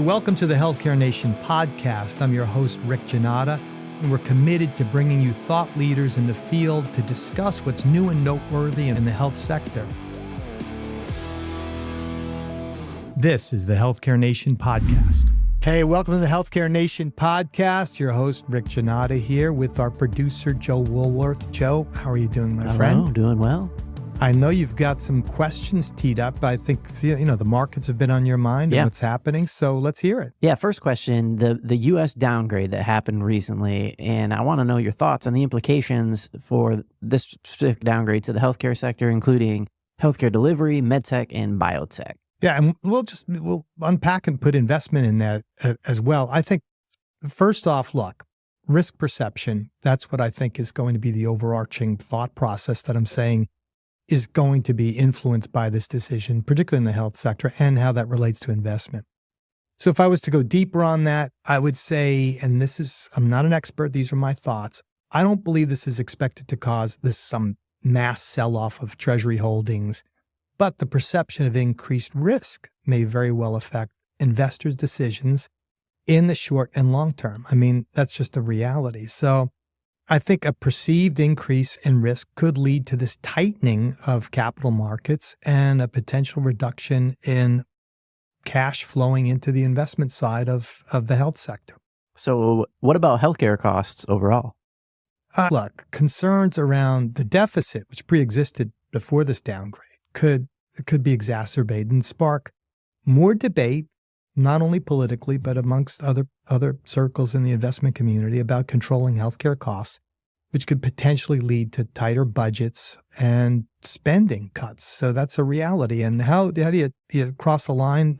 Welcome to the Healthcare Nation podcast. I'm your host, Rick Janata, and we're committed to bringing you thought leaders in the field to discuss what's new and noteworthy in the health sector. This is the Healthcare Nation podcast. Hey, welcome to the Healthcare Nation podcast. Your host, Rick Janata, here with our producer, Joe Woolworth. Joe, how are you doing, my friend? Hello, doing well. I know you've got some questions teed up. I think, the markets have been on your mind and what's happening. So let's hear it. Yeah, first question, the U.S. downgrade that happened recently, and I want to know your thoughts on the implications for this specific downgrade to the healthcare sector, including healthcare delivery, medtech, and biotech. Yeah, and we'll unpack and put investment in that as well. I think, first off, look, risk perception, that's what I think is going to be the overarching thought process that I'm saying is going to be influenced by this decision, particularly in the health sector, and how that relates to investment. So if I was to go deeper on that, I would say, and I'm not an expert, these are my thoughts, I don't believe this is expected to cause some mass sell-off of Treasury holdings, but the perception of increased risk may very well affect investors' decisions in the short and long term. I mean, that's just a reality. So I think a perceived increase in risk could lead to this tightening of capital markets and a potential reduction in cash flowing into the investment side of the health sector. So what about healthcare costs overall? Look, concerns around the deficit, which pre-existed before this downgrade, could be exacerbated and spark more debate, not only politically, but amongst other circles in the investment community about controlling healthcare costs, which could potentially lead to tighter budgets and spending cuts. So that's a reality. And how do you cross a line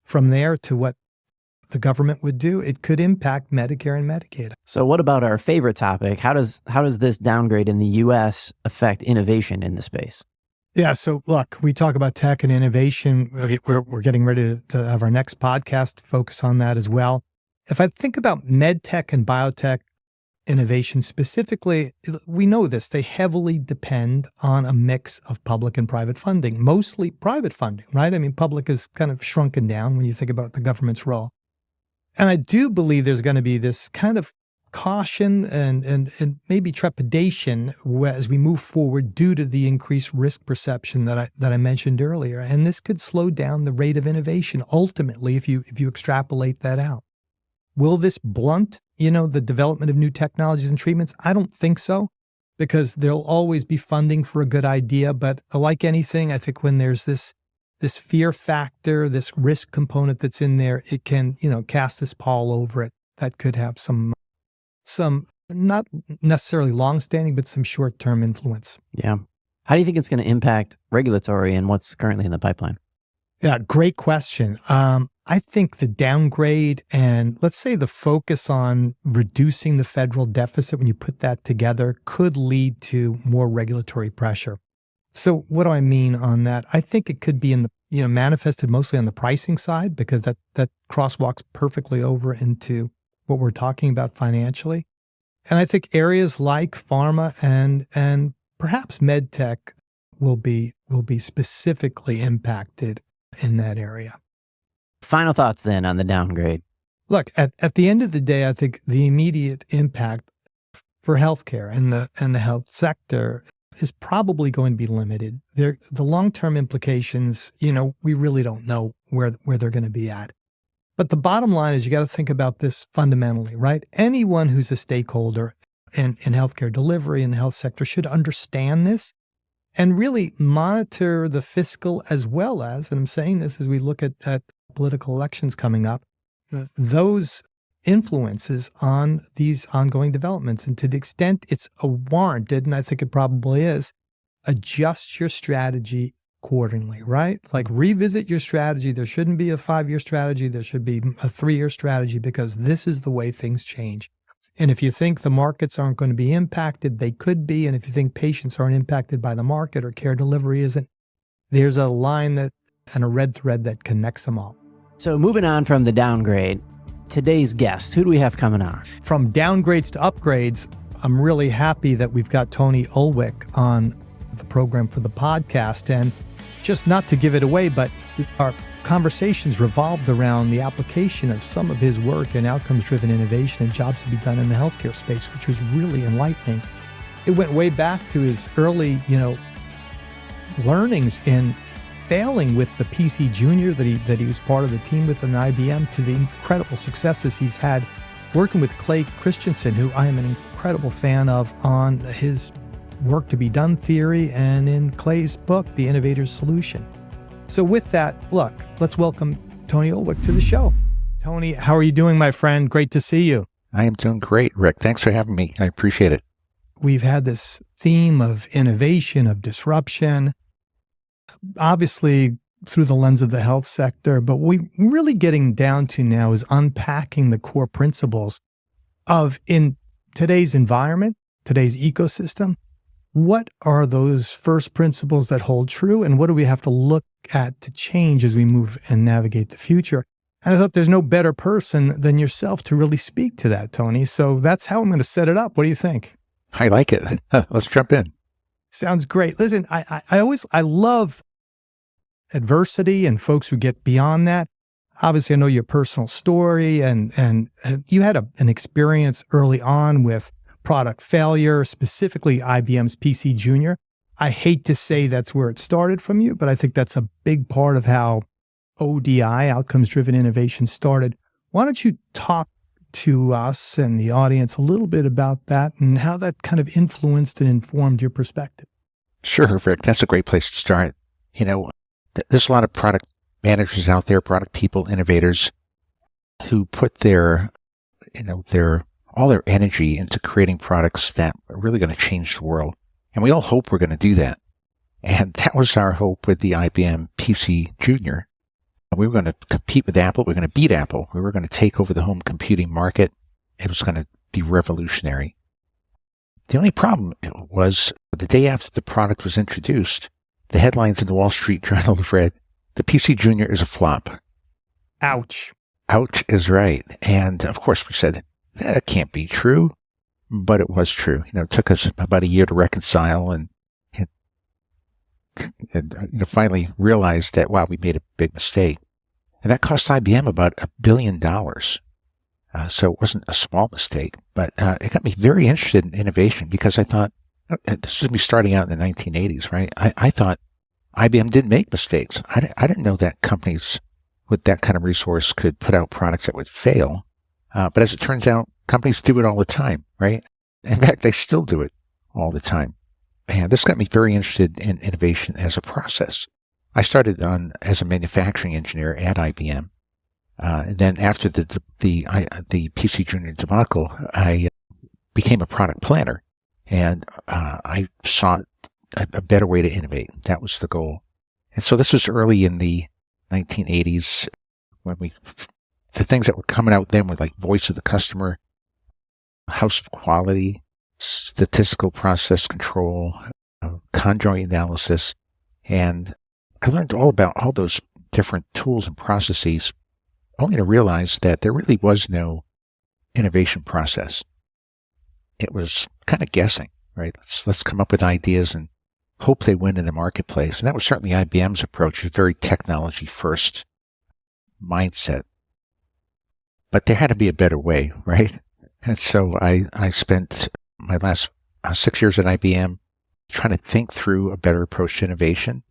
from there to what the government would do? It could impact Medicare and Medicaid. So what about our favorite topic? How does this downgrade in the U.S. affect innovation in the space? Yeah. So look, we talk about tech and innovation. We're getting ready to have our next podcast focus on that as well. If I think about med tech and biotech innovation specifically, we know this, they heavily depend on a mix of public and private funding, mostly private funding, right? I mean, public is kind of shrunken down when you think about the government's role. And I do believe there's going to be this kind of caution and maybe trepidation as we move forward due to the increased risk perception that I mentioned earlier. And this could slow down the rate of innovation ultimately if you extrapolate that out. Will this blunt, the development of new technologies and treatments? I don't think so, because there'll always be funding for a good idea. But like anything, I think when there's this fear factor, this risk component that's in there, it can, cast this pall over it that could have some not necessarily long-standing, but some short-term influence. Yeah. How do you think it's going to impact regulatory and what's currently in the pipeline? Yeah, great question. I think the downgrade and let's say the focus on reducing the federal deficit, when you put that together, could lead to more regulatory pressure. So what do I mean on that? I think it could be manifested mostly on the pricing side, because that crosswalks perfectly over into what we're talking about financially. And I think areas like pharma and perhaps med tech will be specifically impacted in that area. Final thoughts then on the downgrade. Look, at the end of the day, I think the immediate impact for healthcare and the health sector is probably going to be limited. The long-term implications, we really don't know where they're going to be at. But the bottom line is you got to think about this fundamentally, right? Anyone who's a stakeholder in healthcare delivery in the health sector should understand this and really monitor the fiscal as well as, and I'm saying this as we look at political elections coming up, those influences on these ongoing developments. And to the extent it's warranted, and I think it probably is, adjust your strategy accordingly, right? Like revisit your strategy. There shouldn't be a 5-year strategy. There should be a 3-year strategy, because this is the way things change. And if you think the markets aren't going to be impacted, they could be. And if you think patients aren't impacted by the market or care delivery isn't, there's a line and a red thread that connects them all. So moving on from the downgrade, today's guest, who do we have coming on? From downgrades to upgrades, I'm really happy that we've got Tony Ulwick on the program for the podcast. And just not to give it away, but our conversations revolved around the application of some of his work in outcomes-driven innovation and jobs to be done in the healthcare space, which was really enlightening. It went way back to his early, learnings in failing with the PCjr that he was part of the team with in IBM, to the incredible successes he's had working with Clay Christensen, who I am an incredible fan of, on his work to be done theory and in Clay's book, The Innovator's Solution. So with that, look, let's welcome Tony Ulwick to the show. Tony, how are you doing, my friend? Great to see you. I am doing great, Rick. Thanks for having me. I appreciate it. We've had this theme of innovation, of disruption, obviously through the lens of the health sector, but what we're really getting down to now is unpacking the core principles of, in today's environment, today's ecosystem, what are those first principles that hold true, and what do we have to look at to change as we move and navigate the future? And I thought there's no better person than yourself to really speak to that, Tony. So that's how I'm going to set it up. What do you think? I like it. Let's jump in. Sounds great. Listen, I love adversity and folks who get beyond that. Obviously, I know your personal story, and you had an experience early on with product failure, specifically IBM's PCjr. I hate to say that's where it started from you, but I think that's a big part of how ODI, outcomes-driven innovation, started. Why don't you talk to us and the audience a little bit about that and how that kind of influenced and informed your perspective? Sure, Rick. That's a great place to start. There's a lot of product managers out there, product people, innovators, who put all their energy into creating products that are really going to change the world. And we all hope we're going to do that. And that was our hope with the IBM PCjr. We were going to compete with Apple. We were going to beat Apple. We were going to take over the home computing market. It was going to be revolutionary. The only problem was the day after the product was introduced, the headlines in the Wall Street Journal read, "The PCjr is a flop." Ouch. Ouch is right. And of course we said, that can't be true. But it was true. It took us about a year to reconcile and finally realized that, wow, we made a big mistake. And that cost IBM about $1 billion. So it wasn't a small mistake, but it got me very interested in innovation, because I thought, this was me starting out in the 1980s, right? I thought IBM didn't make mistakes. I didn't know that companies with that kind of resource could put out products that would fail. But as it turns out, companies do it all the time, right? In fact, they still do it all the time. And this got me very interested in innovation as a process. I started as a manufacturing engineer at IBM. And then after the PCjr debacle, I became a product planner. And I sought a better way to innovate. That was the goal. And so this was early in the 1980s, when the things that were coming out then were like voice of the customer, house of quality, statistical process control, conjoint analysis. And I learned all about all those different tools and processes, only to realize that there really was no innovation process. It was kind of guessing, right? Let's come up with ideas and hope they win in the marketplace. And that was certainly IBM's approach, a very technology first mindset. But there had to be a better way, right? And so I spent my last 6 years at IBM trying to think through a better approach to innovation.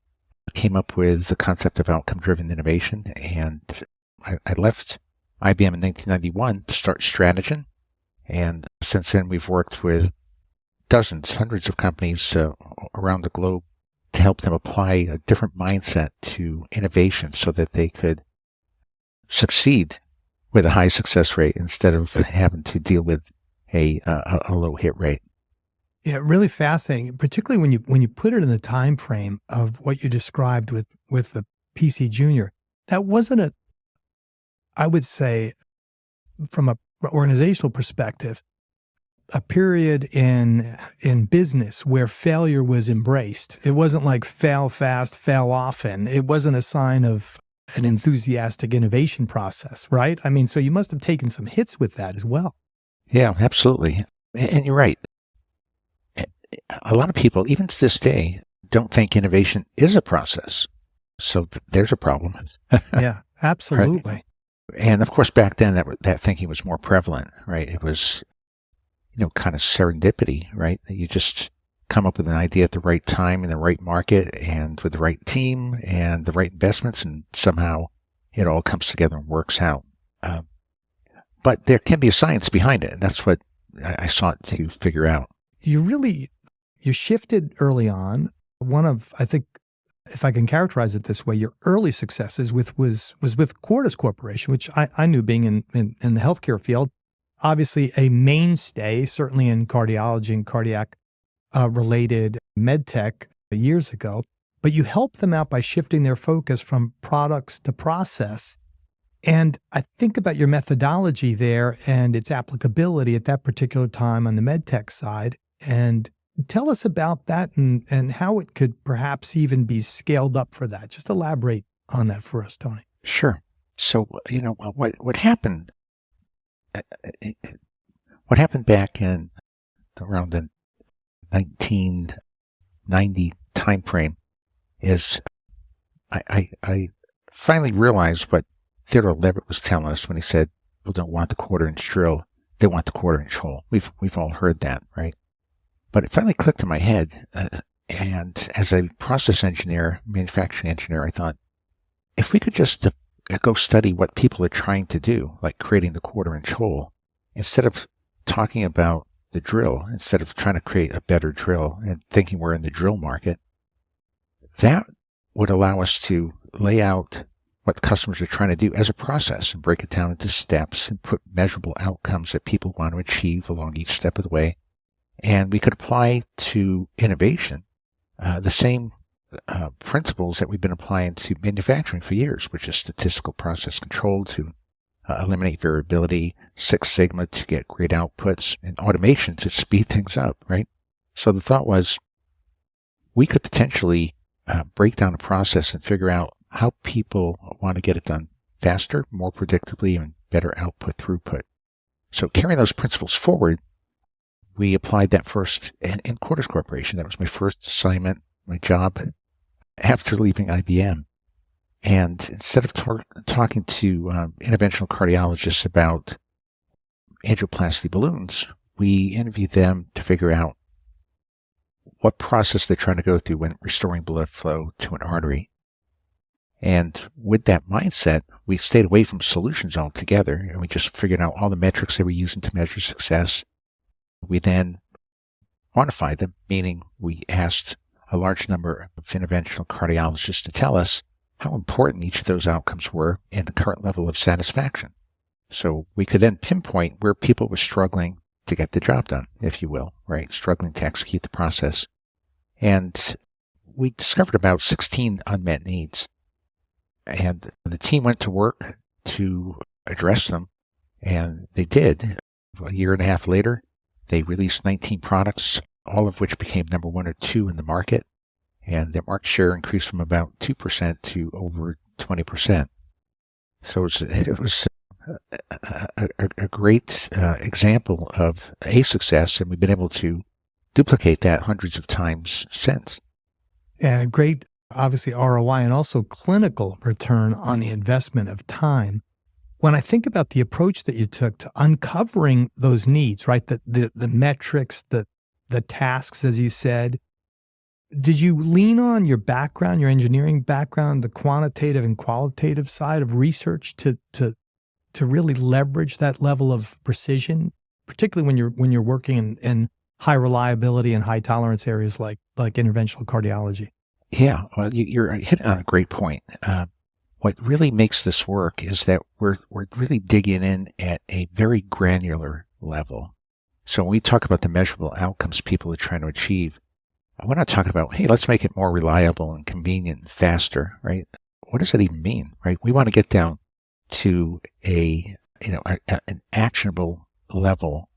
I came up with the concept of outcome-driven innovation, and I left IBM in 1991 to start Strategen. And since then, we've worked with dozens, hundreds of companies around the globe to help them apply a different mindset to innovation so that they could succeed with a high success rate instead of having to deal with a low hit rate. Yeah, really fascinating, particularly when you put it in the time frame of what you described with the PCjr. That wasn't I would say, from an organizational perspective, a period in business where failure was embraced. It wasn't like fail fast, fail often. It wasn't a sign of an enthusiastic innovation process, right? I mean, so you must have taken some hits with that as well. Yeah, absolutely. And you're right. A lot of people, even to this day, don't think innovation is a process. So there's a problem. Yeah, absolutely. Right? And of course, back then that thinking was more prevalent, right? It was, kind of serendipity, right? That you just come up with an idea at the right time in the right market and with the right team and the right investments, and somehow it all comes together and works out. But there can be a science behind it, and that's what I sought to figure out. You shifted early on. One of, I think, if I can characterize it this way, your early successes was with Cordis Corporation, which I knew being in the healthcare field, obviously a mainstay, certainly in cardiology and cardiac related med tech years ago. But you helped them out by shifting their focus from products to process. And I think about your methodology there and its applicability at that particular time on the med tech side. And tell us about that and how it could perhaps even be scaled up for that. Just elaborate on that for us, Tony. Sure. So, what happened? What happened back in around the 1990 timeframe is I finally realized what Theodore Levitt was telling us when he said, "People don't want the quarter-inch drill; they want the quarter-inch hole." We've all heard that, right? But it finally clicked in my head, and as a process engineer, manufacturing engineer, I thought, if we could just go study what people are trying to do, like creating the quarter-inch hole, instead of talking about the drill, instead of trying to create a better drill and thinking we're in the drill market, that would allow us to lay out what customers are trying to do as a process and break it down into steps and put measurable outcomes that people want to achieve along each step of the way. And we could apply to innovation the same principles that we've been applying to manufacturing for years, which is statistical process control to eliminate variability, Six Sigma to get great outputs, and automation to speed things up, right? So the thought was we could potentially break down a process and figure out how people want to get it done faster, more predictably, and better output throughput. So carrying those principles forward, we applied that first in Cordis Corporation. That was my first assignment, my job after leaving IBM. And instead of talking to interventional cardiologists about angioplasty balloons, we interviewed them to figure out what process they're trying to go through when restoring blood flow to an artery. And with that mindset, we stayed away from solutions altogether, and we just figured out all the metrics they were using to measure success. We then quantified them, meaning we asked a large number of interventional cardiologists to tell us how important each of those outcomes were and the current level of satisfaction. So we could then pinpoint where people were struggling to get the job done, if you will, right? Struggling to execute the process. And we discovered about 16 unmet needs. And the team went to work to address them, and they did. A year and a half later, they released 19 products, all of which became number 1 or 2 in the market, and their market share increased from about 2% to over 20%. So it was a great example of a success, and we've been able to duplicate that hundreds of times since. Yeah, great, obviously ROI and also clinical return on the investment of time. When I think about the approach that you took to uncovering those needs, right, the metrics, the tasks, as you said, did you lean on your background, your engineering background, the quantitative and qualitative side of research to really leverage that level of precision, particularly when you're working in high reliability and high tolerance areas like interventional cardiology? Yeah, well, you're hitting on a great point. What really makes this work is that we're really digging in at a very granular level. So when we talk about the measurable outcomes people are trying to achieve, we're not talking about, hey, let's make it more reliable and convenient and faster, right? What does that even mean, right? We want to get down to an actionable level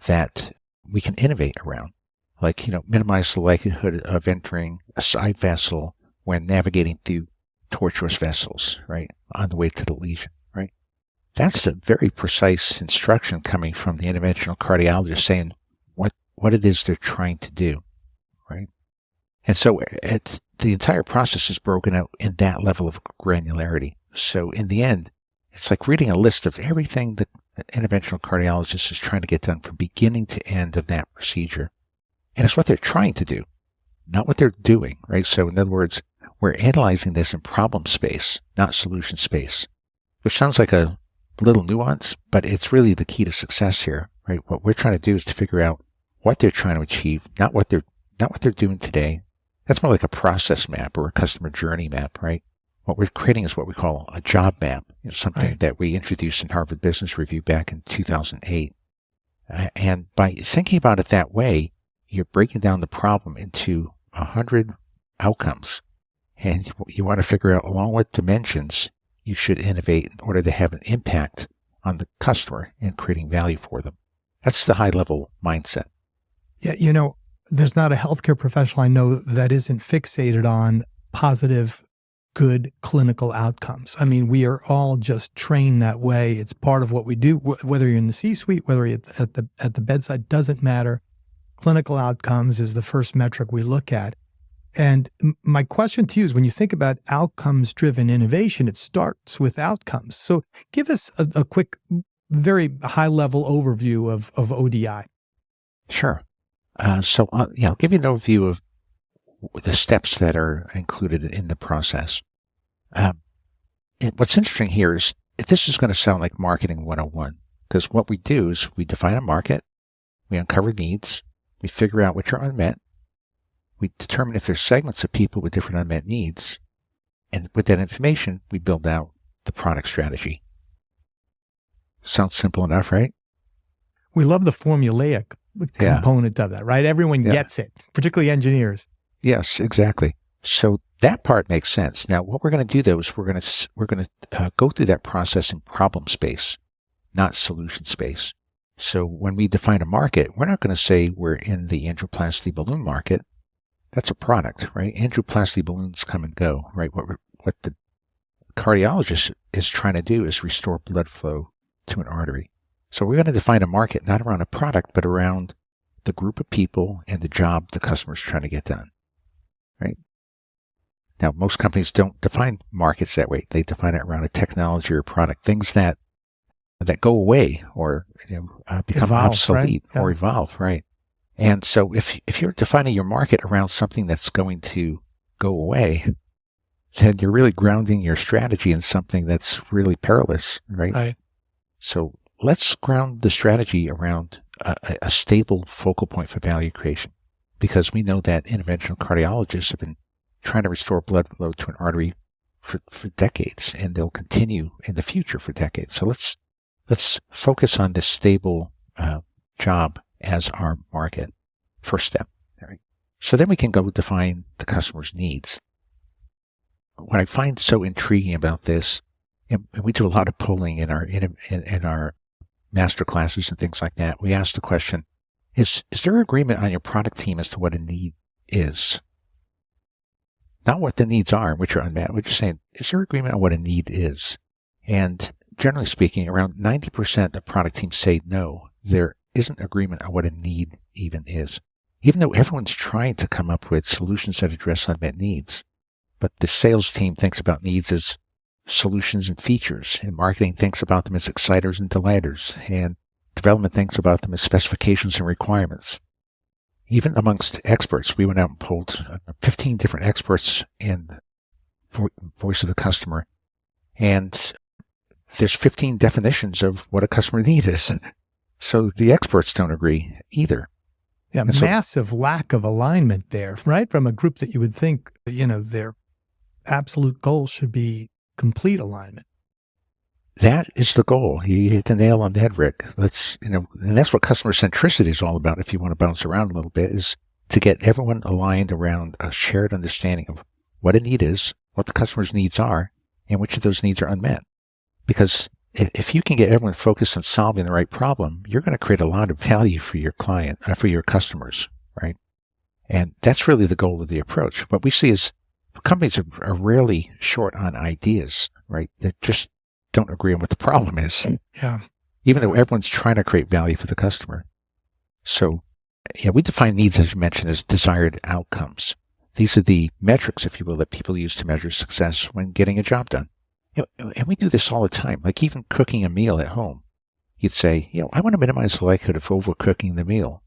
that we can innovate around. Like, minimize the likelihood of entering a side vessel when navigating through tortuous vessels, right, on the way to the lesion, right? That's a very precise instruction coming from the interventional cardiologist saying what it is they're trying to do, right? And so the entire process is broken out in that level of granularity. So in the end, it's like reading a list of everything that an interventional cardiologist is trying to get done from beginning to end of that procedure. And it's what they're trying to do, not what they're doing, right? So in other words, we're analyzing this in problem space, not solution space, which sounds like a little nuance, but it's really the key to success here, right? What we're trying to do is to figure out what they're trying to achieve, not what they're doing today. That's more like a process map or a customer journey map, right? What we're creating is what we call a job map, something Right. that we introduced in Harvard Business Review back in 2008. And by thinking about it that way, you're breaking down the problem into 100 outcomes. And you want to figure out along what dimensions you should innovate in order to have an impact on the customer and creating value for them. That's the high level mindset. Yeah, there's not a healthcare professional I know that isn't fixated on positive, good clinical outcomes. I mean, we are all just trained that way. It's part of what we do, whether you're in the C-suite, whether you're at the bedside, doesn't matter. Clinical outcomes is the first metric we look at. And my question to you is, when you think about outcomes-driven innovation, it starts with outcomes. So give us a quick, very high-level overview of ODI. Sure. I'll give you an overview of the steps that are included in the process. What's interesting here is this is going to sound like marketing 101, because what we do is we define a market, we uncover needs, we figure out which are unmet, we determine if there's segments of people with different unmet needs, and with that information, we build out the product strategy. Sounds simple enough, right? We love the formulaic component of that, right? Everyone gets it, particularly engineers. Yes, exactly. So that part makes sense. Now, what we're going to do though is we're going to go through that process in problem space, not solution space. So when we define a market, we're not going to say we're in the angioplasty balloon market. That's a product, right? Angioplasty balloons come and go, right? What the cardiologist is trying to do is restore blood flow to an artery. So we're going to define a market, not around a product, but around the group of people and the job the customer's trying to get done, right? Now, most companies don't define markets that way. They define it around a technology or product, things that go away or become obsolete, right? Or evolve, right? And so if you're defining your market around something that's going to go away, then you're really grounding your strategy in something that's really perilous, right? Right. So let's ground the strategy around a stable focal point for value creation, because we know that interventional cardiologists have been trying to restore blood flow to an artery for decades, and they'll continue in the future for decades. So let's focus on this stable job as our market. First step. Right? So then we can go define the customer's needs. What I find so intriguing about this, and we do a lot of polling in our Masterclasses and things like that, we ask the question, is there agreement on your product team as to what a need is? Not what the needs are, which are unmet. We're just saying, is there agreement on what a need is? And generally speaking, around 90% of product teams say no, there isn't agreement on what a need even is. Even though everyone's trying to come up with solutions that address unmet needs. But the sales team thinks about needs as solutions and features, and marketing thinks about them as exciters and delighters, and development thinks about them as specifications and requirements. Even amongst experts, we went out and polled 15 different experts in voice of the customer, and there's 15 definitions of what a customer need is. So the experts don't agree either. Yeah, massive lack of alignment there, right? From a group that you would think, their absolute goal should be complete alignment. That is the goal. You hit the nail on the head, Rick. And that's what customer centricity is all about. If you want to bounce around a little bit, is to get everyone aligned around a shared understanding of what a need is, what the customer's needs are, and which of those needs are unmet. Because if you can get everyone focused on solving the right problem, you're going to create a lot of value for your client, for your customers, right? And that's really the goal of the approach. What we see is companies are rarely short on ideas, right? They just don't agree on what the problem is. Yeah. Even though everyone's trying to create value for the customer. So, we define needs, as you mentioned, as desired outcomes. These are the metrics, if you will, that people use to measure success when getting a job done. And we do this all the time, like even cooking a meal at home. You'd say, I want to minimize the likelihood of overcooking the meal.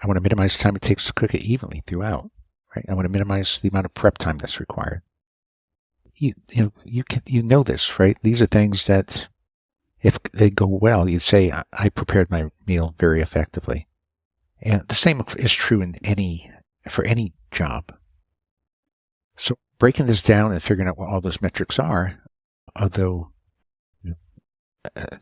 I want to minimize the time it takes to cook it evenly throughout, right? I want to minimize the amount of prep time that's required. You know this, right? These are things that, if they go well, you'd say, I prepared my meal very effectively. And the same is true for any job. So breaking this down and figuring out what all those metrics are, although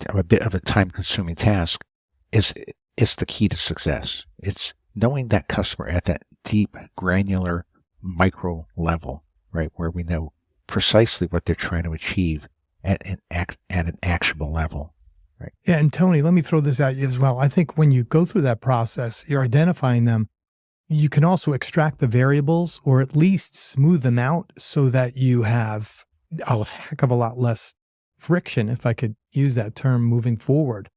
a bit of a time-consuming task, is the key to success. It's knowing that customer at that deep, granular, micro level, right, where we know precisely what they're trying to achieve at an actionable level. Right. Yeah, and Tony, let me throw this at you as well. I think when you go through that process, you're identifying them. You can also extract the variables or at least smooth them out so that you have a heck of a lot less friction, if I could use that term, moving forward,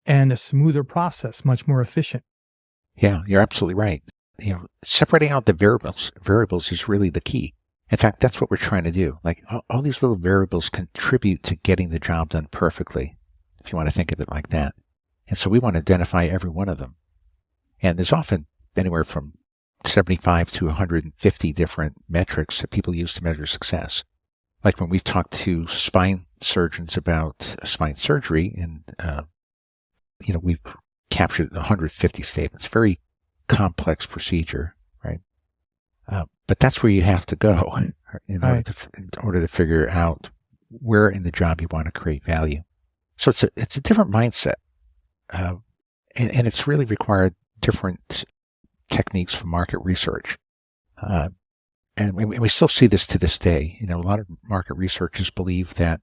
and a smoother process, much more efficient. Yeah, you're absolutely right. Separating out the variables is really the key. In fact, that's what we're trying to do. Like all these little variables contribute to getting the job done perfectly, if you want to think of it like that. And so we want to identify every one of them. And there's often anywhere from 75 to 150 different metrics that people use to measure success. Like when we've talked to spine surgeons about spine surgery, and we've captured 150 statements. Very complex procedure, right? But that's where you have to go in order to figure out where in the job you want to create value. So it's a different mindset, and it's really required different techniques for market research. And we still see this to this day. A lot of market researchers believe that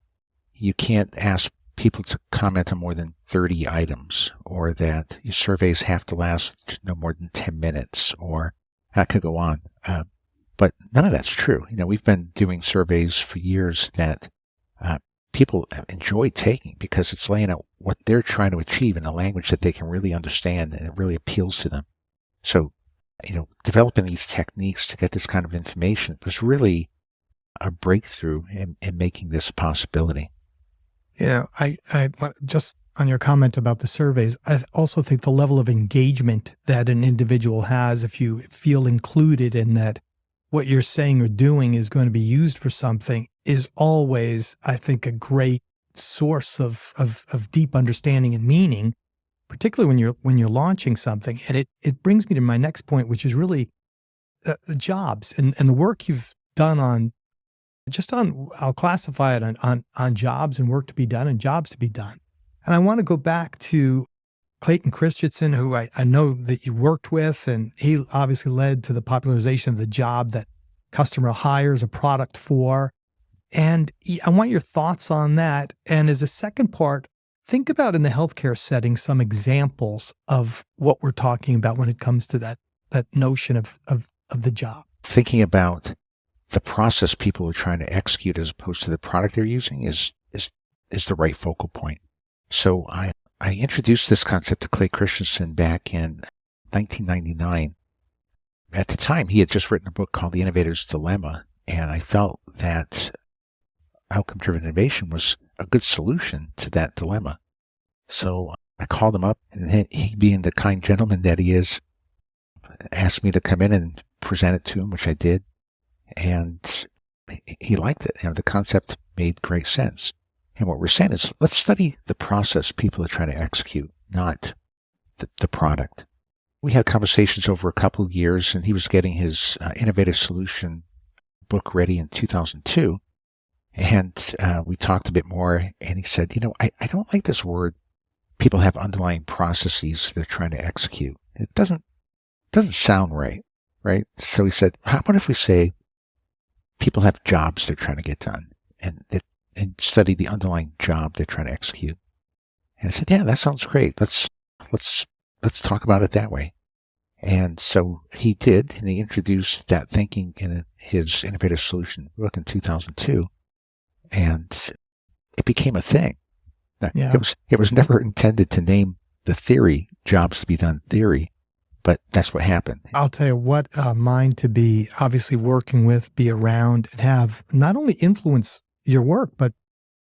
you can't ask people to comment on more than 30 items, or that your surveys have to last no more than 10 minutes, or that could go on. But none of that's true. We've been doing surveys for years that people enjoy taking because it's laying out what they're trying to achieve in a language that they can really understand, and it really appeals to them. So, developing these techniques to get this kind of information was really a breakthrough in making this a possibility. Yeah, I just on your comment about the surveys, I also think the level of engagement that an individual has, if you feel included in that, what you're saying or doing is going to be used for something, is always, I think, a great source of deep understanding and meaning, particularly when you're launching something. And it brings me to my next point, which is really the jobs and the work you've done on I'll classify it on jobs and work to be done and jobs to be done. And I want to go back to Clayton Christensen, who I know that you worked with, and he obviously led to the popularization of the job that customer hires a product for. And I want your thoughts on that. And as a second part, think about in the healthcare setting some examples of what we're talking about when it comes to that notion of the job. Thinking about the process people are trying to execute as opposed to the product they're using is the right focal point. So I introduced this concept to Clay Christensen back in 1999. At the time, he had just written a book called The Innovator's Dilemma, and I felt that outcome-driven innovation was a good solution to that dilemma. So I called him up, and he, being the kind gentleman that he is, asked me to come in and present it to him, which I did. And he liked it. The concept made great sense. And what we're saying is, let's study the process people are trying to execute, not the product. We had conversations over a couple of years, and he was getting his innovative solution book ready in 2002. And we talked a bit more, and he said, I don't like this word. People have underlying processes they're trying to execute. It doesn't sound right? So he said, how about if we say people have jobs they're trying to get done, and study the underlying job they're trying to execute? And I said, yeah, that sounds great. Let's talk about it that way. And so he did, and he introduced that thinking in his innovative solution book in 2002, and it became a thing. Yeah. It was never intended to name the theory jobs to be done theory, but that's what happened. I'll tell you what a mind to be obviously working with, be around, and have not only influence your work, but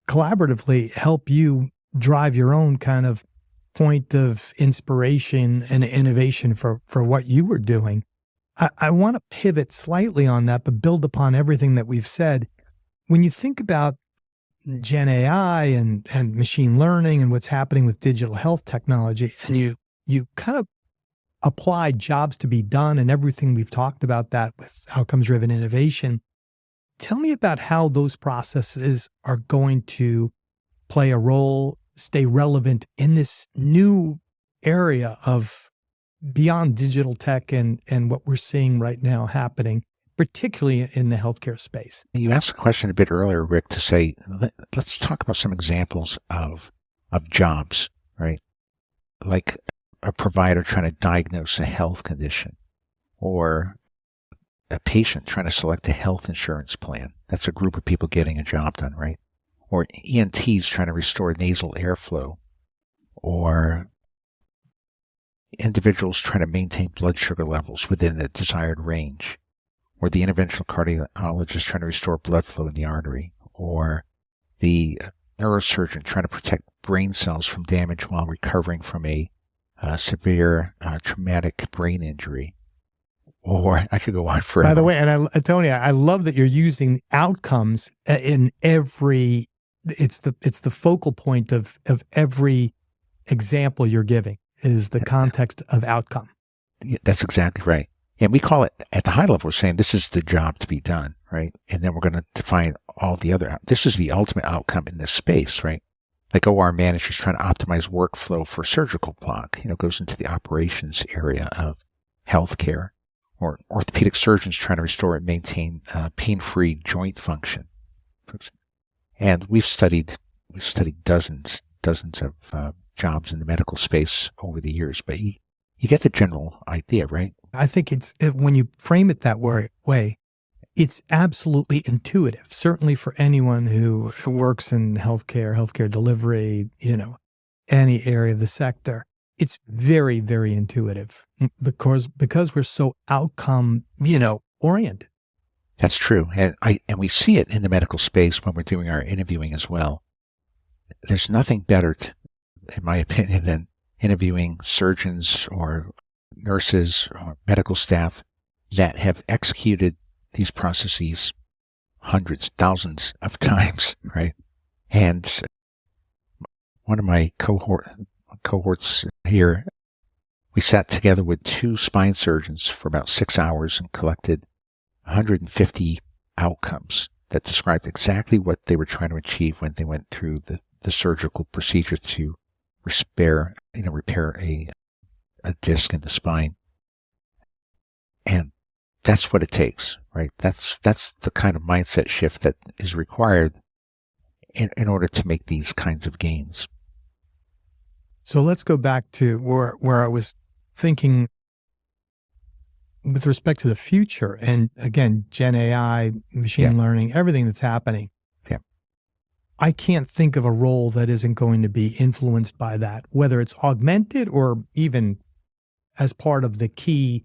collaboratively help you drive your own kind of point of inspiration and innovation for what you were doing. I want to pivot slightly on that, but build upon everything that we've said. When you think about Gen AI and machine learning and what's happening with digital health technology, and you kind of apply jobs to be done and everything we've talked about that with outcomes-driven innovation, tell me about how those processes are going to play a role, stay relevant in this new area of beyond digital tech and what we're seeing right now happening, particularly in the healthcare space. You asked a question a bit earlier, Rick, to say, let's talk about some examples of jobs, right? Like a provider trying to diagnose a health condition, or a patient trying to select a health insurance plan. That's a group of people getting a job done, right? Or ENTs trying to restore nasal airflow, or individuals trying to maintain blood sugar levels within the desired range, or the interventional cardiologist trying to restore blood flow in the artery, or the neurosurgeon trying to protect brain cells from damage while recovering from a severe traumatic brain injury. Or I could go on forever. By the way, and Tony, I love that you're using outcomes in every. It's the focal point of every example you're giving is the context of outcome. That's exactly right. And we call it, at the high level, we're saying this is the job to be done, right? And then we're going to define all the other, this is the ultimate outcome in this space, right? Like OR managers trying to optimize workflow for surgical block, goes into the operations area of healthcare, or orthopedic surgeons trying to restore and maintain pain-free joint function. And we've studied dozens of jobs in the medical space over the years, but you get the general idea, right? I think when you frame it that way, it's absolutely intuitive, certainly for anyone who works in healthcare delivery, any area of the sector. It's very, very intuitive because we're so outcome, oriented. That's true. And we see it in the medical space when we're doing our interviewing as well. There's nothing better, in my opinion, than interviewing surgeons or nurses or medical staff that have executed these processes hundreds, thousands of times, right? And one of my cohorts here, we sat together with 2 spine surgeons for about 6 hours and collected 150 outcomes that described exactly what they were trying to achieve when they went through the surgical procedure to repair a disc in the spine. And that's what it takes, right? That's the kind of mindset shift that is required in order to make these kinds of gains. So let's go back to where I was thinking with respect to the future. And again, Gen AI, machine learning, everything that's happening. Yeah. I can't think of a role that isn't going to be influenced by that, whether it's augmented or even as part of the key,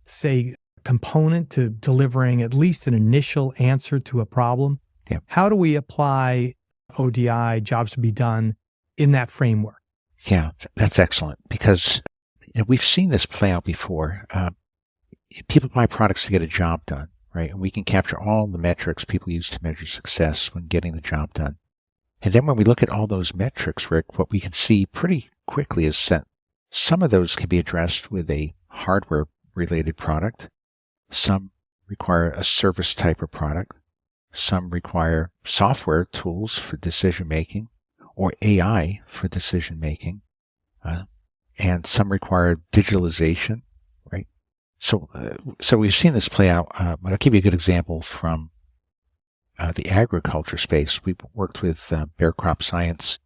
say, component to delivering at least an initial answer to a problem. Yeah. How do we apply ODI, jobs to be done, in that framework? Yeah, that's excellent, because we've seen this play out before. People buy products to get a job done, right? And we can capture all the metrics people use to measure success when getting the job done. And then when we look at all those metrics, Rick, what we can see pretty quickly is that some of those can be addressed with a hardware-related product. Some require a service type of product. Some require software tools for decision-making or AI for decision-making. And some require digitalization, right? So we've seen this play out. I'll give you a good example from the agriculture space. We worked with Bear Crop Science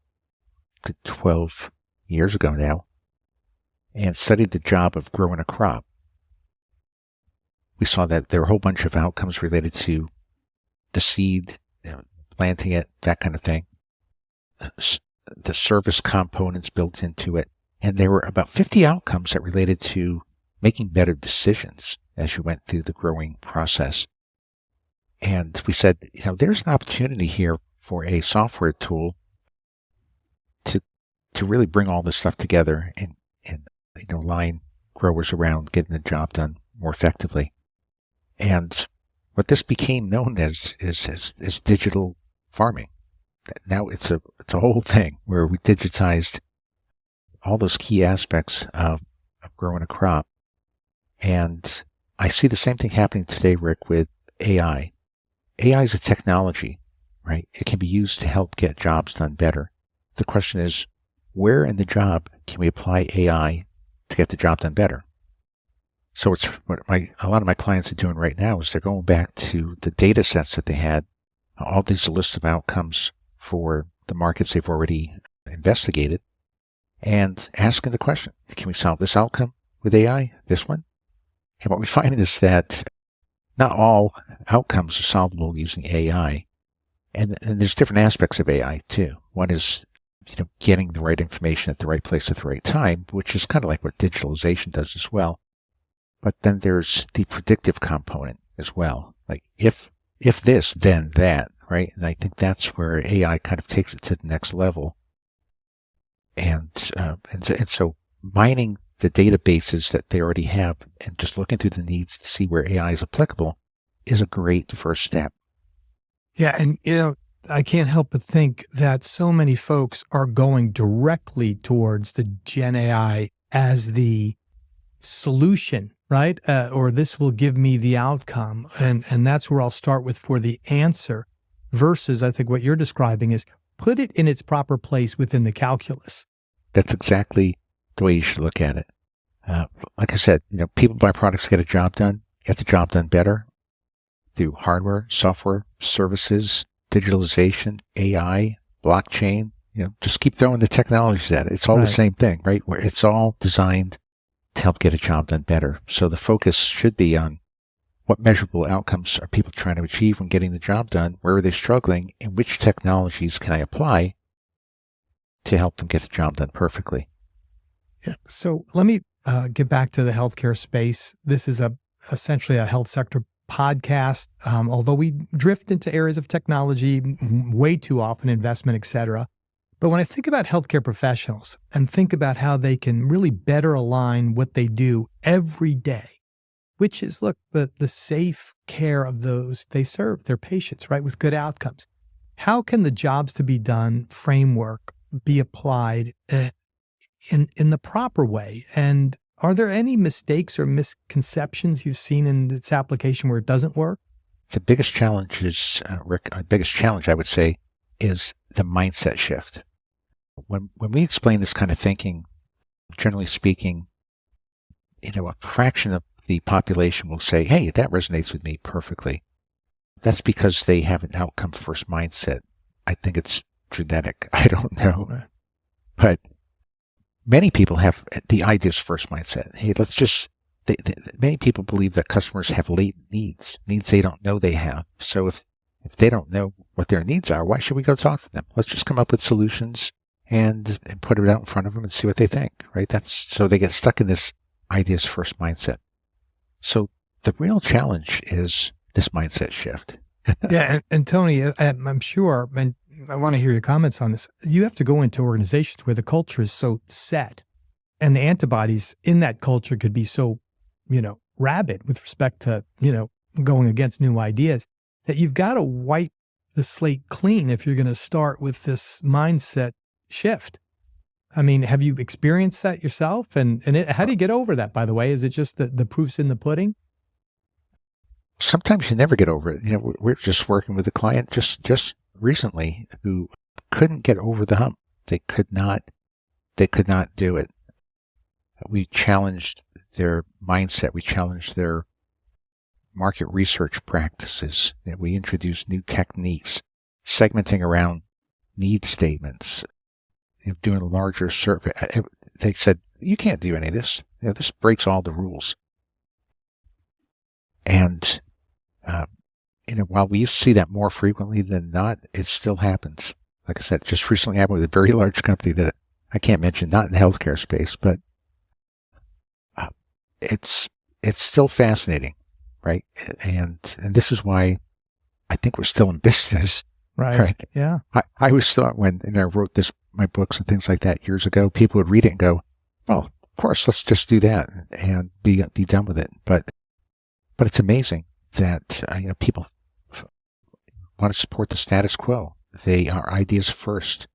12 years ago now and studied the job of growing a crop. We saw that there were a whole bunch of outcomes related to the seed, planting it, that kind of thing, the service components built into it. And there were about 50 outcomes that related to making better decisions as you went through the growing process. And we said, there's an opportunity here for a software tool to really bring all this stuff together and line growers around getting the job done more effectively. And what this became known as is digital farming. Now it's a whole thing where we digitized all those key aspects of growing a crop. And I see the same thing happening today, Rick, with AI. AI is a technology, right? It can be used to help get jobs done better. The question is, where in the job can we apply AI to get the job done better? So it's what a lot of my clients are doing right now is they're going back to the data sets that they had, all these lists of outcomes for the markets they've already investigated, and asking the question, can we solve this outcome with AI, this one? And what we find is that not all outcomes are solvable using AI. And there's different aspects of AI too. One is, getting the right information at the right place at the right time, which is kind of like what digitalization does as well. But then there's the predictive component as well. Like if this, then that, right? And I think that's where AI kind of takes it to the next level. And so mining the databases that they already have and just looking through the needs to see where AI is applicable is a great first step. Yeah. And, I can't help but think that so many folks are going directly towards the Gen AI as the solution, right? Or this will give me the outcome. And that's where I'll start with for the answer versus I think what you're describing is put it in its proper place within the calculus. That's exactly the way you should look at it. Like I said, people buy products to get a job done, get the job done better through hardware, software, services, digitalization, AI, blockchain. Just keep throwing the technologies at it. It's all the same thing, right? Where it's all designed to help get a job done better. So the focus should be on what measurable outcomes are people trying to achieve when getting the job done, where are they struggling, and which technologies can I apply to help them get the job done perfectly. Yeah. So let me get back to the healthcare space. This is essentially a health sector podcast, although we drift into areas of technology way too often, investment, et cetera. But when I think about healthcare professionals and think about how they can really better align what they do every day, which is, look, the safe care of those they serve, their patients, right, with good outcomes. How can the jobs to be done framework be applied in the proper way? And are there any mistakes or misconceptions you've seen in its application where it doesn't work? The biggest challenge is, Rick, the biggest challenge I would say is the mindset shift. When we explain this kind of thinking, generally speaking, a fraction of the population will say, hey, that resonates with me perfectly. That's because they have an outcome first mindset. I think it's genetic. I don't know. Right. But many people have the ideas first mindset. Hey, many people believe that customers have latent needs they don't know they have. So if they don't know what their needs are, why should we go talk to them? Let's just come up with solutions and put it out in front of them and see what they think, right? So they get stuck in this ideas first mindset. So the real challenge is this mindset shift. Yeah. And Tony, I'm sure, and I want to hear your comments on this. You have to go into organizations where the culture is so set and the antibodies in that culture could be so, rabid with respect to, going against new ideas that you've got to wipe the slate clean if you're going to start with this mindset shift. I mean, have you experienced that yourself? And how do you get over that, by the way? Is it just the proof's in the pudding? Sometimes you never get over it. We're just working with a client just recently who couldn't get over the hump. They could not do it. We challenged their mindset. We challenged their market research practices. We introduced new techniques, segmenting around need statements, doing a larger survey. They said, you can't do any of this. This breaks all the rules. And, while we used to see that more frequently than not, it still happens. Like I said, just recently happened with a very large company that I can't mention, not in the healthcare space, but it's still fascinating, right? And this is why I think we're still in business. Right. Yeah. I always thought when I wrote my books and things like that years ago, people would read it and go, well, of course, let's just do that and be done with it. But it's amazing that people want to support the status quo. They are ideas first.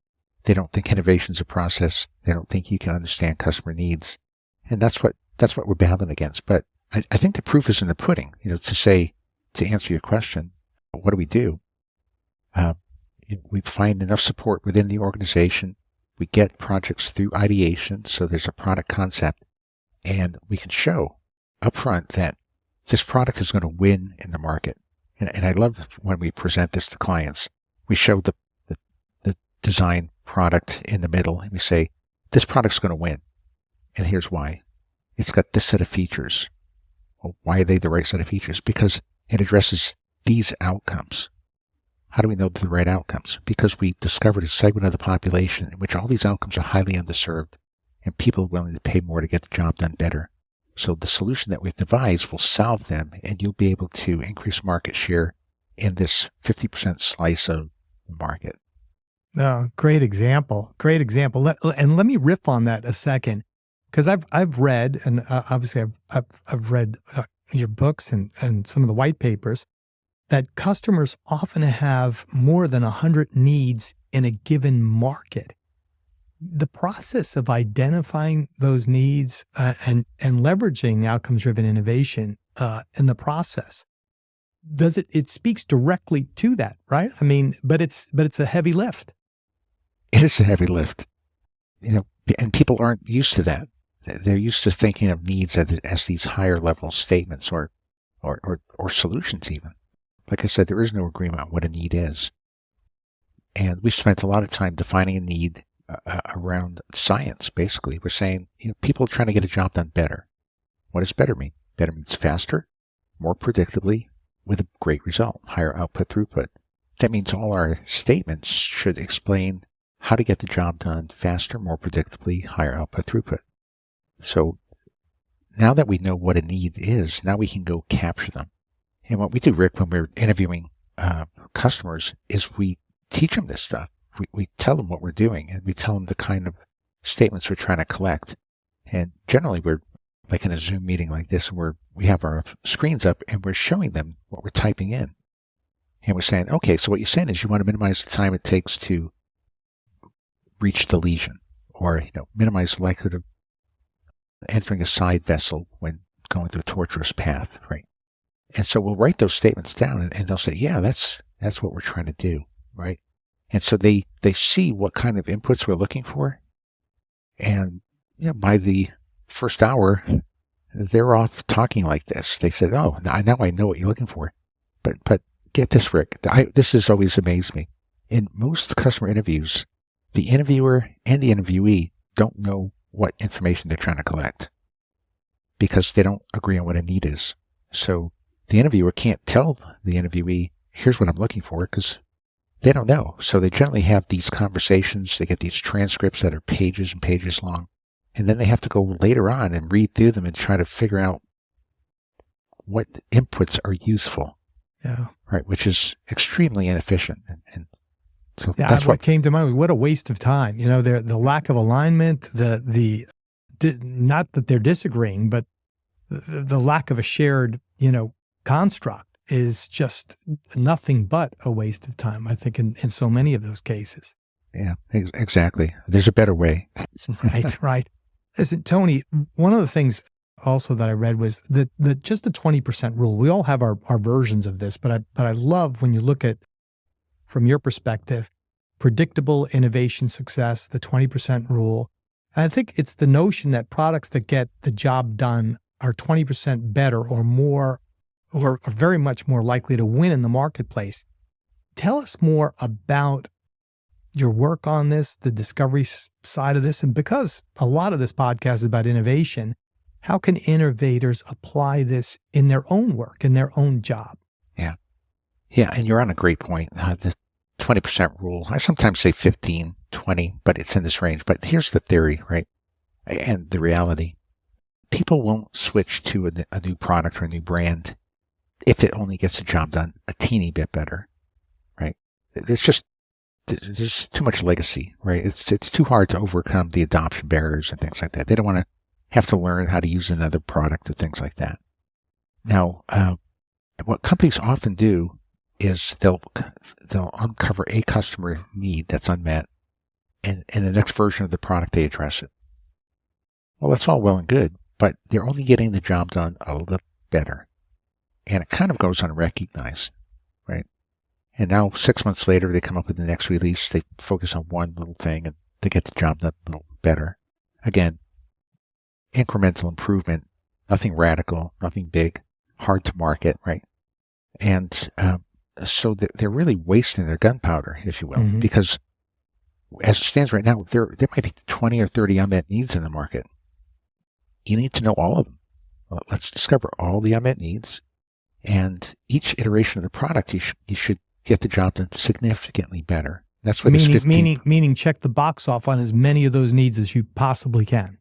They don't think innovation's a process. They don't think you can understand customer needs, and that's what we're battling against. But I think the proof is in the pudding. To answer your question, what do we do? We find enough support within the organization. We get projects through ideation, so there's a product concept, and we can show upfront that this product is going to win in the market. And I love when we present this to clients. We show the design product in the middle, and we say, this product's going to win. And here's why. It's got this set of features. Well, why are they the right set of features? Because it addresses these outcomes. How do we know they're the right outcomes? Because we discovered a segment of the population in which all these outcomes are highly underserved, and people are willing to pay more to get the job done better. So the solution that we've devised will solve them, and you'll be able to increase market share in this 50% slice of the market. No, great example. Great example. And let me riff on that a second, because I've read, and obviously I've read your books and some of the white papers, that customers often have more than 100 needs in a given market. The process of identifying those needs and leveraging outcomes-driven innovation in the process, it speaks directly to that, right? I mean, but it's a heavy lift. It is a heavy lift, and people aren't used to that. They're used to thinking of needs as these higher level statements or solutions even. Like I said, there is no agreement on what a need is. And we've spent a lot of time defining a need around science, basically. We're saying, people are trying to get a job done better. What does better mean? Better means faster, more predictably, with a great result, higher output throughput. That means all our statements should explain how to get the job done faster, more predictably, higher output throughput. So now that we know what a need is, now we can go capture them. And what we do, Rick, when we're interviewing customers is we teach them this stuff. We tell them what we're doing, and we tell them the kind of statements we're trying to collect. And generally, we're like in a Zoom meeting like this, where we have our screens up and we're showing them what we're typing in. And we're saying, okay, so what you're saying is you want to minimize the time it takes to reach the lesion, or minimize the likelihood of entering a side vessel when going through a tortuous path, right? And so we'll write those statements down, and they'll say, yeah, that's what we're trying to do, right? And so they see what kind of inputs we're looking for. And by the first hour, they're off talking like this. They said, oh, now I know what you're looking for. But get this, Rick, this has always amazed me. In most customer interviews, the interviewer and the interviewee don't know what information they're trying to collect because they don't agree on what a need is. So the interviewer can't tell the interviewee, here's what I'm looking for, because they don't know. So they generally have these conversations. They get these transcripts that are pages and pages long. And then they have to go later on and read through them and try to figure out what inputs are useful. Yeah. Right. Which is extremely inefficient. And so yeah, that's what came to mind. What a waste of time. The lack of alignment, not that they're disagreeing, but the lack of a shared, construct is just nothing but a waste of time, I think, in so many of those cases. Yeah, exactly. There's a better way. Right. Listen, Tony, one of the things also that I read was that just the 20% rule. We all have our versions of this, but I love when you look at, from your perspective, predictable innovation success, the 20% rule. And I think it's the notion that products that get the job done are 20% better or more, or are very much more likely to win in the marketplace. Tell us more about your work on this, the discovery side of this, and because a lot of this podcast is about innovation, how can innovators apply this in their own work, in their own job? Yeah, and you're on a great point. The 20% rule, I sometimes say 15, 20, but it's in this range. But here's the theory, right? And the reality. people won't switch to a new product or a new brand if it only gets the job done a teeny bit better, right? There's too much legacy, right? It's too hard to overcome the adoption barriers and things like that. They don't want to have to learn how to use another product or things like that. Now, what companies often do is they'll uncover a customer need that's unmet, and in the next version of the product they address it. Well, that's all well and good, but they're only getting the job done a little better, and it kind of goes unrecognized, right? And now 6 months later, they come up with the next release. They focus on one little thing and they get the job done a little better. Again, incremental improvement, nothing radical, nothing big, hard to market, right? And so they're really wasting their gunpowder, if you will, because as it stands right now, there might be 20 or 30 unmet needs in the market. You need to know all of them. Well, let's discover all the unmet needs, and each iteration of the product, you should get the job done significantly better. That's what meaning check the box off on as many of those needs as you possibly can.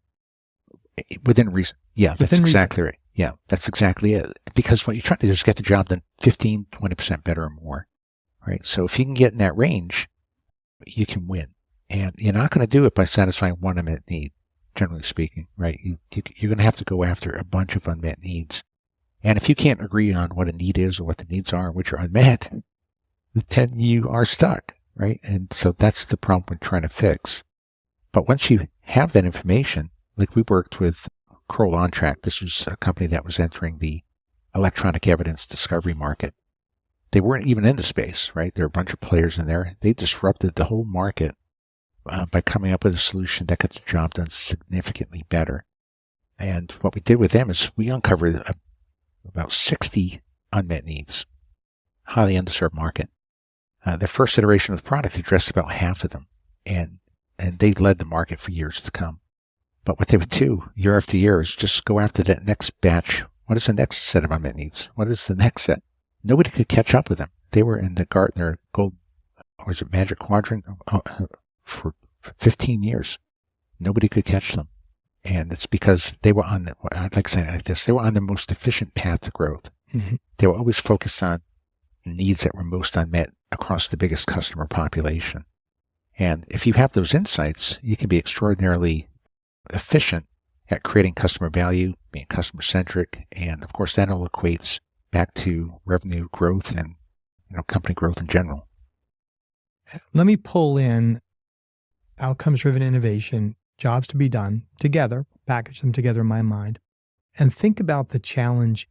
Within reason. Yeah, that's exactly right. Yeah, that's exactly it. Because what you're trying to do is get the job done 15, 20% better or more, right? So if you can get in that range, you can win. And you're not going to do it by satisfying one unmet need, generally speaking, right? You're going to have to go after a bunch of unmet needs. And if you can't agree on what a need is or what the needs are, which are unmet, then you are stuck, right? And so that's the problem we're trying to fix. But once you have that information, like we worked with Kroll OnTrack, this was a company that was entering the electronic evidence discovery market. They weren't even in the space, right? There were a bunch of players in there. They disrupted the whole market by coming up with a solution that got the job done significantly better. And what we did with them is we uncovered about 60 unmet needs, highly underserved market. Their first iteration of the product addressed about half of them, and they led the market for years to come. But what they would do year after year is just go after that next batch. What is the next set of unmet needs? What is the next set? Nobody could catch up with them. They were in the Gartner Magic Quadrant for 15 years. Nobody could catch them. And it's because they were on I'd like to say it like this, they were on the most efficient path to growth. Mm-hmm. They were always focused on needs that were most unmet across the biggest customer population. And if you have those insights, you can be extraordinarily efficient at creating customer value, being customer-centric, and of course that all equates back to revenue growth and company growth in general. Let me pull in outcomes-driven innovation, jobs to be done together, package them together in my mind, and think about the challenge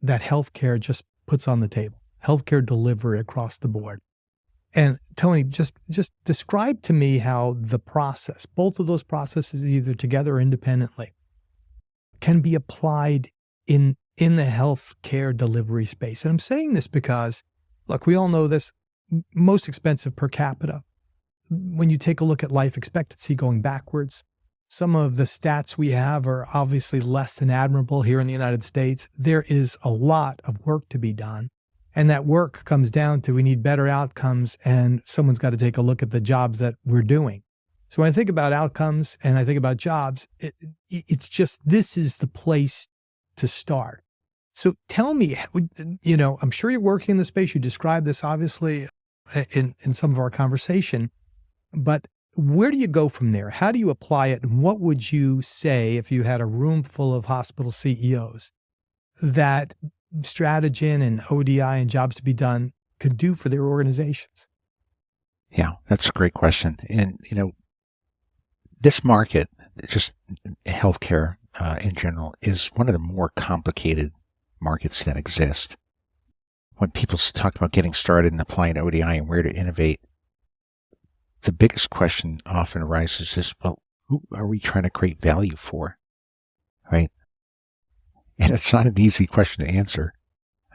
that healthcare just puts on the table, healthcare delivery across the board. And Tony, just describe to me how the process, both of those processes, either together or independently, can be applied in the healthcare delivery space. And I'm saying this because, look, we all know this, most expensive per capita. When you take a look at life expectancy going backwards, some of the stats we have are obviously less than admirable here in the United States. There is a lot of work to be done. And that work comes down to we need better outcomes, and someone's got to take a look at the jobs that we're doing. So when I think about outcomes and I think about jobs, it's just this is the place to start. So tell me, I'm sure you're working in the space. You described this obviously in some of our conversation, but where do you go from there? How do you apply it? And what would you say if you had a room full of hospital CEOs that Stratogen and ODI and jobs to be done could do for their organizations? Yeah, that's a great question. And, this market, just healthcare in general, is one of the more complicated markets that exist. When people talk about getting started and applying ODI and where to innovate, the biggest question often arises is, well, who are we trying to create value for, right? And it's not an easy question to answer.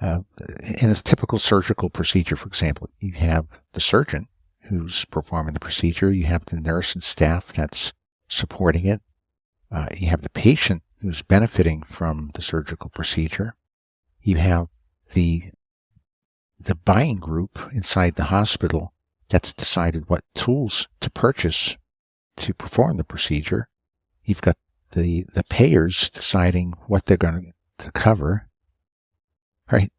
In a typical surgical procedure, for example, you have the surgeon who's performing the procedure. You have the nurse and staff that's supporting it. You have the patient who's benefiting from the surgical procedure. You have the buying group inside the hospital that's decided what tools to purchase to perform the procedure. You've got the payers deciding what they're going to cover, right?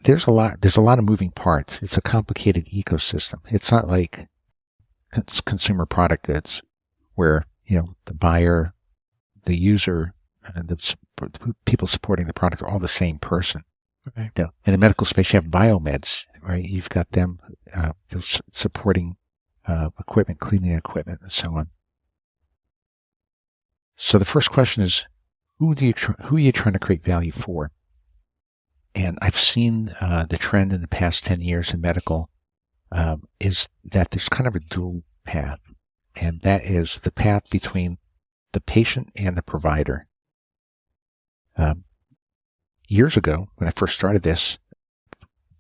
There's a lot of moving parts. It's a complicated ecosystem. It's not like consumer product goods where, the buyer, the user, and the people supporting the product are all the same person. Right. In the medical space, you have biomeds, right? You've got them supporting equipment, cleaning equipment, and so on. So the first question is, who are you trying to create value for? And I've seen the trend in the past 10 years in medical is that there's kind of a dual path, and that is the path between the patient and the provider. Years ago, when I first started this,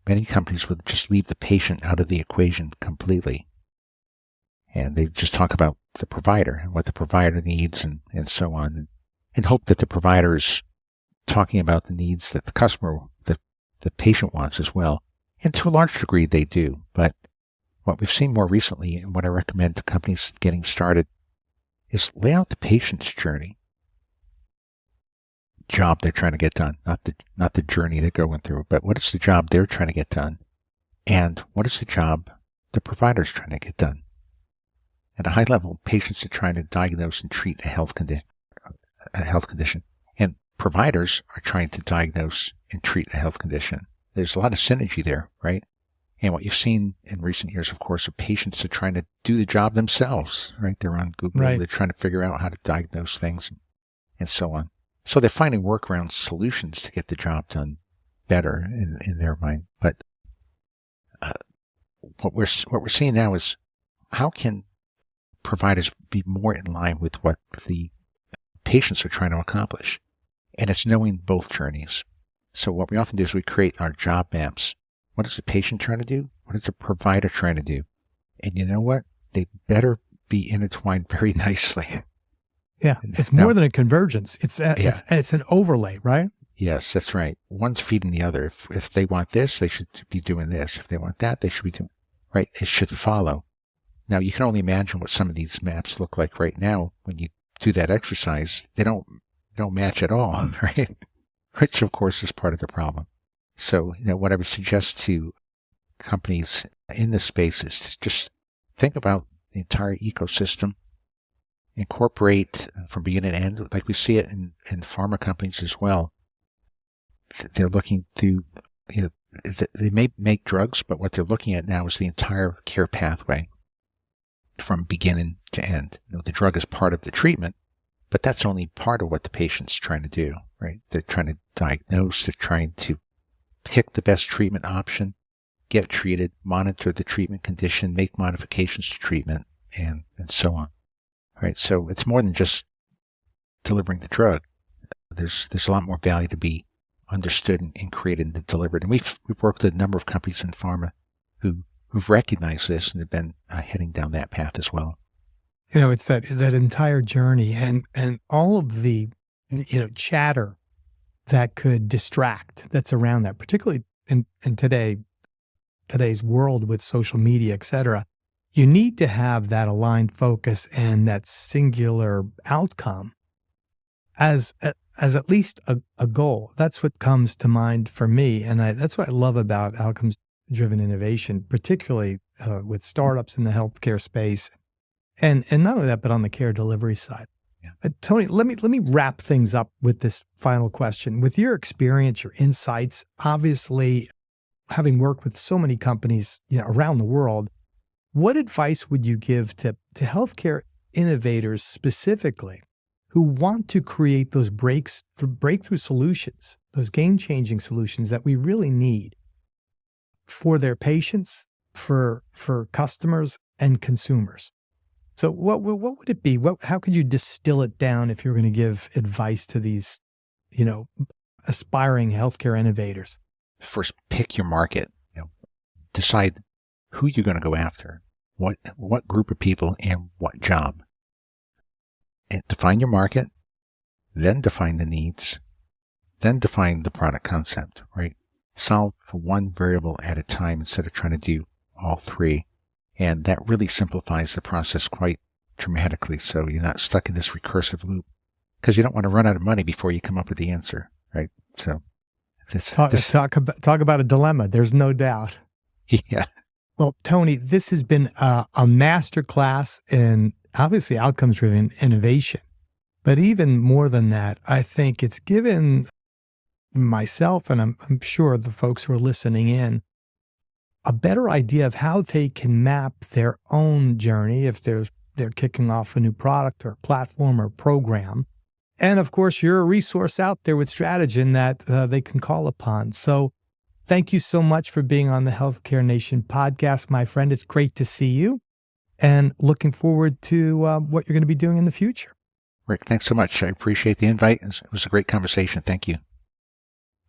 many companies would just leave the patient out of the equation completely. And they just talk about the provider and what the provider needs and so on, and hope that the provider is talking about the needs that the customer, the patient wants as well. And to a large degree, they do. But what we've seen more recently, and what I recommend to companies getting started, is lay out the patient's journey. Job they're trying to get done, not the journey they're going through, but what is the job they're trying to get done, and what is the job the provider's trying to get done. At a high level, patients are trying to diagnose and treat a health condition, and providers are trying to diagnose and treat a health condition. There's a lot of synergy there, right? And what you've seen in recent years, of course, are patients are trying to do the job themselves, right? They're on Google, Right. They're trying to figure out how to diagnose things and so on. So they're finding workaround solutions to get the job done better in their mind. But what we're seeing now is, how can providers be more in line with what the patients are trying to accomplish? And it's knowing both journeys. So what we often do is we create our job maps. What is the patient trying to do? What is the provider trying to do? And you know what? They better be intertwined very nicely. Yeah. It's more than a convergence. It's an overlay, right? Yes, that's right. One's feeding the other. If they want this, they should be doing this. If they want that, they should be doing, right? It should follow. Now, you can only imagine what some of these maps look like right now. When you do that exercise, they don't match at all, right? Which, of course, is part of the problem. So, what I would suggest to companies in this space is to just think about the entire ecosystem, incorporate from beginning to end, like we see it in pharma companies as well. They're looking to, they may make drugs, but what they're looking at now is the entire care pathway from beginning to end. The drug is part of the treatment, but that's only part of what the patient's trying to do, right? They're trying to diagnose, they're trying to pick the best treatment option, get treated, monitor the treatment condition, make modifications to treatment, and so on. Right? So it's more than just delivering the drug. There's a lot more value to be understood and created and delivered. And we've worked with a number of companies in pharma who've recognized this and have been heading down that path as well. It's that entire journey and all of the, chatter that could distract that's around that, particularly in today's world with social media, et cetera. You need to have that aligned focus and that singular outcome as at least a goal. That's what comes to mind for me. And that's what I love about outcomes-driven innovation, particularly with startups in the healthcare space. And not only that, but on the care delivery side. Yeah. Tony, let me wrap things up with this final question. With your experience, your insights, obviously having worked with so many companies around the world, what advice would you give to healthcare innovators specifically who want to create those breakthrough solutions, those game-changing solutions that we really need for their patients, for customers and consumers? So what would it be? How could you distill it down if you're going to give advice to these, aspiring healthcare innovators? First, pick your market. Decide who you're going to go after, what group of people and what job. And define your market, then define the needs, then define the product concept, right? Solve for one variable at a time instead of trying to do all three. And that really simplifies the process quite dramatically, so you're not stuck in this recursive loop, because you don't want to run out of money before you come up with the answer, right? So Talk about a dilemma. There's no doubt. yeah. Well, Tony, this has been a masterclass in obviously outcomes-driven innovation. But even more than that, I think it's given myself, and I'm sure the folks who are listening in, a better idea of how they can map their own journey if they're kicking off a new product or platform or program. And of course, you're a resource out there with Strategen that they can call upon. So thank you so much for being on the Healthcare Nation podcast, my friend. It's great to see you and looking forward to what you're going to be doing in the future. Rick, thanks so much. I appreciate the invite. It was a great conversation. Thank you.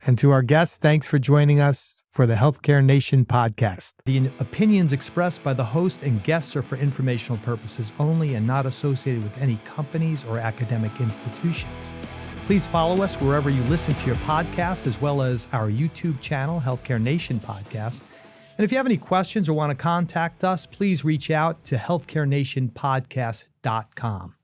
And to our guests, thanks for joining us for the Healthcare Nation podcast. The opinions expressed by the host and guests are for informational purposes only and not associated with any companies or academic institutions. Please follow us wherever you listen to your podcasts, as well as our YouTube channel, Healthcare Nation Podcast. And if you have any questions or want to contact us, please reach out to healthcarenationpodcast.com.